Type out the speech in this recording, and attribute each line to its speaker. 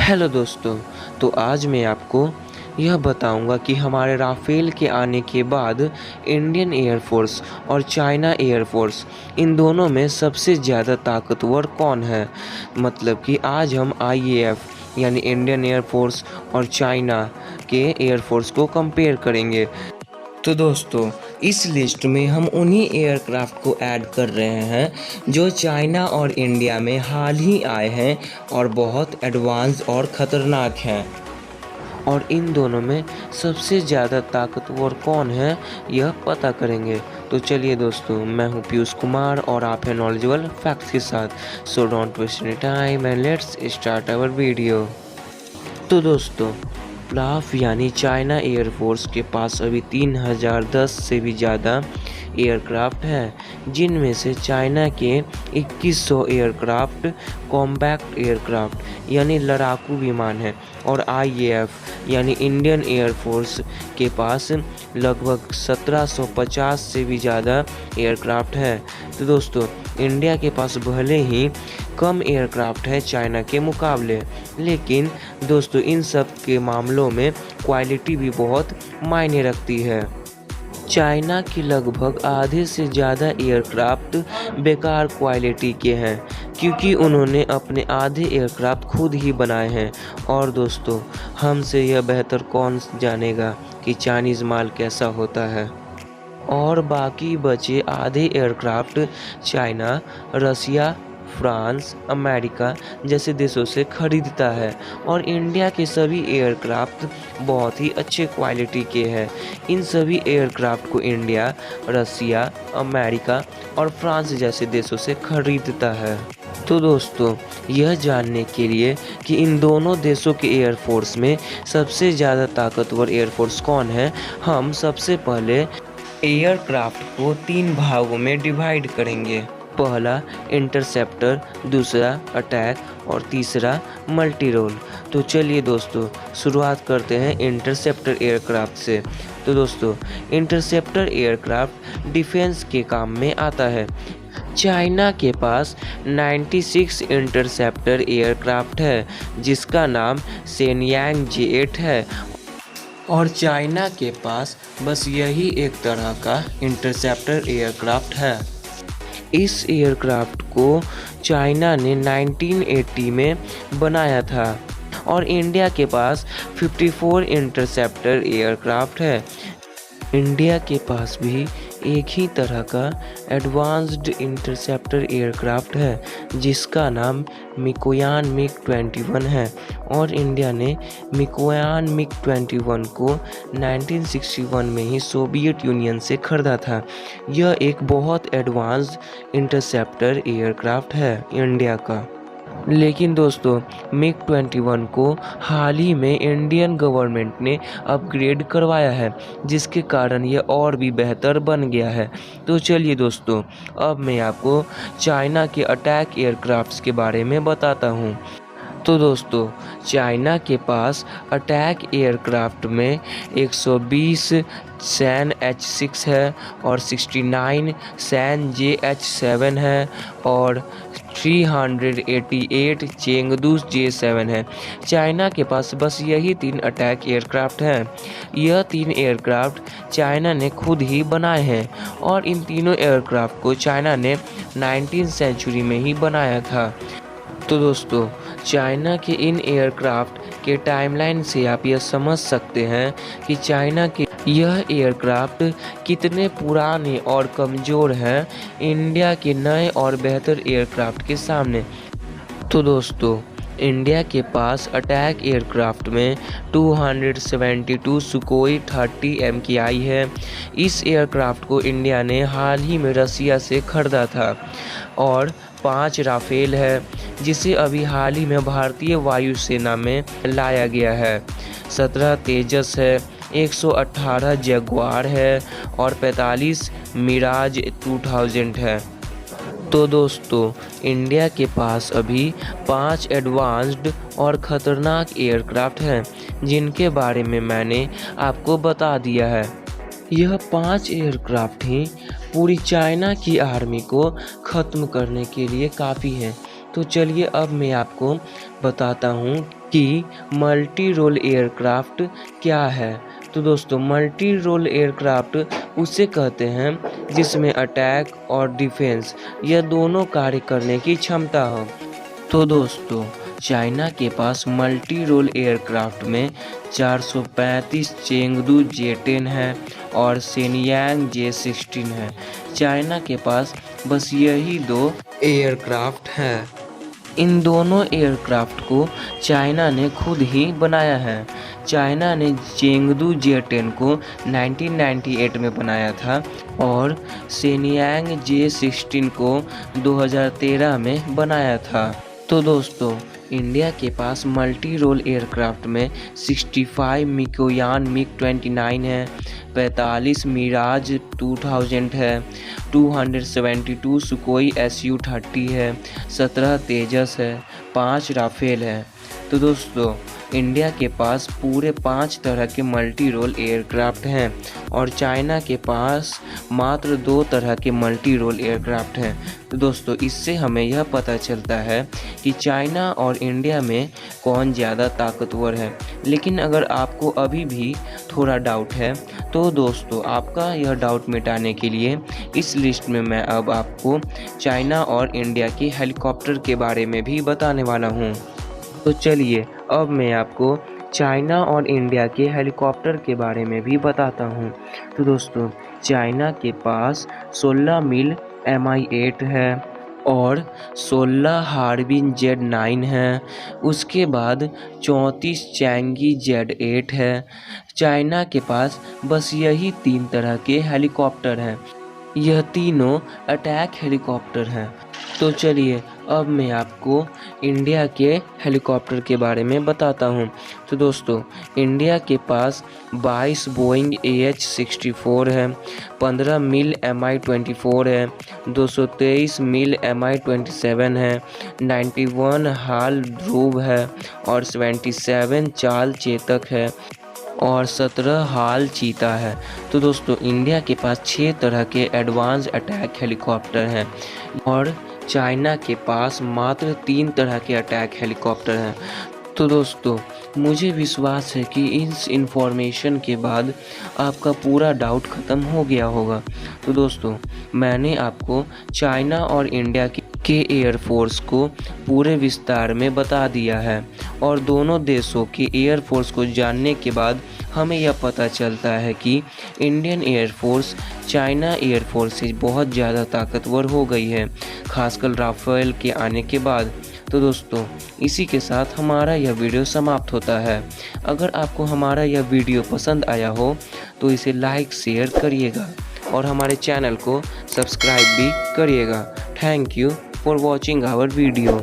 Speaker 1: Hello दोस्तों। तो आज मैं आपको यह बताऊंगा कि हमारे राफेल के आने के बाद इंडियन एयरफोर्स और चाइना एयरफोर्स इन दोनों में सबसे ज़्यादा ताकतवर कौन है। मतलब कि आज हम आईएएफ यानी इंडियन एयरफोर्स और चाइना के एयरफोर्स को कंपेयर करेंगे। तो दोस्तों, इस लिस्ट में हम उन्हीं एयरक्राफ्ट को ऐड कर रहे हैं जो चाइना और इंडिया में हाल ही आए हैं और बहुत एडवांस और ख़तरनाक हैं। और इन दोनों में सबसे ज़्यादा ताकतवर कौन है यह पता करेंगे। तो चलिए दोस्तों, मैं हूं पीयूष कुमार और आप हैं नॉलेजेबल फैक्ट्स के साथ। So don't waste any time and let's start our video. तो दोस्तों, राफ यानी चाइना एयरफोर्स के पास अभी 3010 से भी ज़्यादा एयरक्राफ्ट हैं, जिनमें से चाइना के 2100 एयरक्राफ्ट कॉम्बैक्ट एयरक्राफ्ट यानी लड़ाकू विमान हैं और आईएएफ यानी इंडियन एयरफोर्स के पास लगभग 1750 से भी ज़्यादा एयरक्राफ्ट है। तो दोस्तों, इंडिया के पास भले ही कम एयरक्राफ्ट है चाइना के मुकाबले, लेकिन दोस्तों इन सब के मामलों में क्वालिटी भी बहुत मायने रखती है। चाइना के लगभग आधे से ज़्यादा एयरक्राफ्ट बेकार क्वालिटी के हैं, क्योंकि उन्होंने अपने आधे एयरक्राफ्ट खुद ही बनाए हैं। और दोस्तों, हमसे यह बेहतर कौन जानेगा कि चाइनीज़ माल कैसा होता है। और बाकी बचे आधे एयरक्राफ्ट चाइना, रसिया, फ्रांस, अमेरिका जैसे देशों से खरीदता है और इंडिया के सभी एयरक्राफ्ट बहुत ही अच्छे क्वालिटी के हैं। इन सभी एयरक्राफ्ट को इंडिया, रसिया, अमेरिका और फ्रांस जैसे देशों से खरीदता है। तो दोस्तों, यह जानने के लिए कि इन दोनों देशों के एयरफोर्स में सबसे ज़्यादा ताकतवर एयरफोर्स कौन है, हम सबसे पहले एयरक्राफ्ट को 3 भागों में डिवाइड करेंगे। पहला इंटरसेप्टर, दूसरा अटैक और तीसरा मल्टी रोल। तो चलिए दोस्तों, शुरुआत करते हैं इंटरसेप्टर एयरक्राफ्ट से। तो दोस्तों, इंटरसेप्टर एयरक्राफ्ट डिफेंस के काम में आता है। चाइना के पास 96 इंटरसेप्टर एयरक्राफ्ट है, जिसका नाम शेनयांग J8 है। और चाइना के पास बस यही एक तरह का इंटरसेप्टर एयरक्राफ्ट है। इस एयरक्राफ्ट को चाइना ने 1980 में बनाया था और इंडिया के पास 54 इंटरसेप्टर एयरक्राफ्ट है। इंडिया के पास भी एक ही तरह का एडवांस्ड इंटरसेप्टर एयरक्राफ्ट है, जिसका नाम मिकोयान मिग-21 है और इंडिया ने मिकोयान मिग-21 को 1961 में ही सोवियत यूनियन से खरीदा था। यह एक बहुत एडवांस्ड इंटरसेप्टर एयरक्राफ्ट है इंडिया का। लेकिन दोस्तों, मिग-21 को हाल ही में इंडियन गवर्नमेंट ने अपग्रेड करवाया है, जिसके कारण यह और भी बेहतर बन गया है। तो चलिए दोस्तों, अब मैं आपको चाइना के अटैक एयरक्राफ्ट्स के बारे में बताता हूँ। तो दोस्तों, चाइना के पास अटैक एयरक्राफ्ट में 120 सैन H6 है और 69 सैन JH7 है और 388 चेंगडू J7 है। चाइना के पास बस यही 3 अटैक एयरक्राफ्ट हैं। यह 3 एयरक्राफ्ट चाइना ने खुद ही बनाए हैं और इन तीनों एयरक्राफ्ट को चाइना ने 19वीं सेंचुरी में ही बनाया था। तो दोस्तों, चाइना के इन एयरक्राफ्ट के टाइमलाइन से आप यह समझ सकते हैं कि चाइना के यह एयरक्राफ्ट कितने पुराने और कमज़ोर हैं इंडिया के नए और बेहतर एयरक्राफ्ट के सामने। तो दोस्तों, इंडिया के पास अटैक एयरक्राफ्ट में 272 सुकोई 30 MKI है। इस एयरक्राफ्ट को इंडिया ने हाल ही में रसिया से खरीदा था। और 5 राफेल है, जिसे अभी हाल ही में भारतीय वायुसेना में लाया गया है। 17 तेजस है, 118 जगुआर है और 45 मिराज 2000 है। तो दोस्तों, इंडिया के पास अभी 5 एडवांस्ड और ख़तरनाक एयरक्राफ्ट हैं, जिनके बारे में मैंने आपको बता दिया है। यह 5 एयरक्राफ्ट ही पूरी चाइना की आर्मी को ख़त्म करने के लिए काफ़ी है। तो चलिए अब मैं आपको बताता हूँ कि मल्टी रोल एयरक्राफ्ट क्या है। तो दोस्तों मल्टी रोल एयरक्राफ्ट उसे कहते हैं जिसमें अटैक और डिफेंस यह दोनों कार्य करने की क्षमता हो। तो दोस्तों चाइना के पास मल्टी रोल एयरक्राफ्ट में 435 चेंगडू जे-10 है और शेनयांग जे-16 है। चाइना के पास बस यही दो एयरक्राफ्ट हैं। इन दोनों एयरक्राफ्ट को चाइना ने खुद ही बनाया है। चाइना ने चेंगडू जे-10 को 1998 में बनाया था और शेनयांग जे-16 को 2013 में बनाया था। तो दोस्तों इंडिया के पास मल्टी रोल एयरक्राफ्ट में 65 मिकोयान मिग-29 है, 45 मिराज 2000 है, 272 सुकोई Su-30 है, 17 तेजस है, 5 राफेल है। तो दोस्तों इंडिया के पास पूरे 5 तरह के मल्टी रोल एयरक्राफ्ट हैं और चाइना के पास मात्र 2 तरह के मल्टी रोल एयरक्राफ्ट हैं। तो दोस्तों इससे हमें यह पता चलता है कि चाइना और इंडिया में कौन ज़्यादा ताकतवर है। लेकिन अगर आपको अभी भी थोड़ा डाउट है तो दोस्तों आपका यह डाउट मिटाने के लिए इस लिस्ट में मैं अब आपको चाइना और इंडिया के हेलीकॉप्टर के बारे में भी बताने वाला हूँ। तो चलिए अब मैं आपको चाइना और इंडिया के हेलीकॉप्टर के बारे में भी बताता हूँ। तो दोस्तों चाइना के पास 16 मिल Mi-8 है और 16 हार्बिन Z-9 है। उसके बाद 34 चैंगी Z-8 है। चाइना के पास बस यही 3 तरह के हेलीकॉप्टर हैं। यह तीनों अटैक हेलीकॉप्टर हैं। तो चलिए अब मैं आपको इंडिया के हेलीकॉप्टर के बारे में बताता हूँ। तो दोस्तों इंडिया के पास 22 बोइंग AH-64 है, 15 मिल Mi-24 है, 223 मिल Mi-27 है, 91 हाल ध्रुव है और 77 चाल चेतक है और 17 हाल चीता है। तो दोस्तों इंडिया के पास 6 तरह के एडवांस अटैक हेलीकॉप्टर हैं और चाइना के पास मात्र 3 तरह के अटैक हेलीकॉप्टर हैं। तो दोस्तों मुझे विश्वास है कि इस इन्फॉर्मेशन के बाद आपका पूरा डाउट ख़त्म हो गया होगा। तो दोस्तों मैंने आपको चाइना और इंडिया के एयरफोर्स को पूरे विस्तार में बता दिया है और दोनों देशों के एयरफोर्स को जानने के बाद हमें यह पता चलता है कि इंडियन एयरफोर्स चाइना एयरफोर्स से बहुत ज़्यादा ताकतवर हो गई है, खासकर राफेल के आने के बाद। तो दोस्तों इसी के साथ हमारा यह वीडियो समाप्त होता है। अगर आपको हमारा यह वीडियो पसंद आया हो तो इसे लाइक शेयर करिएगा और हमारे चैनल को सब्सक्राइब भी करिएगा। Thank you for watching our video.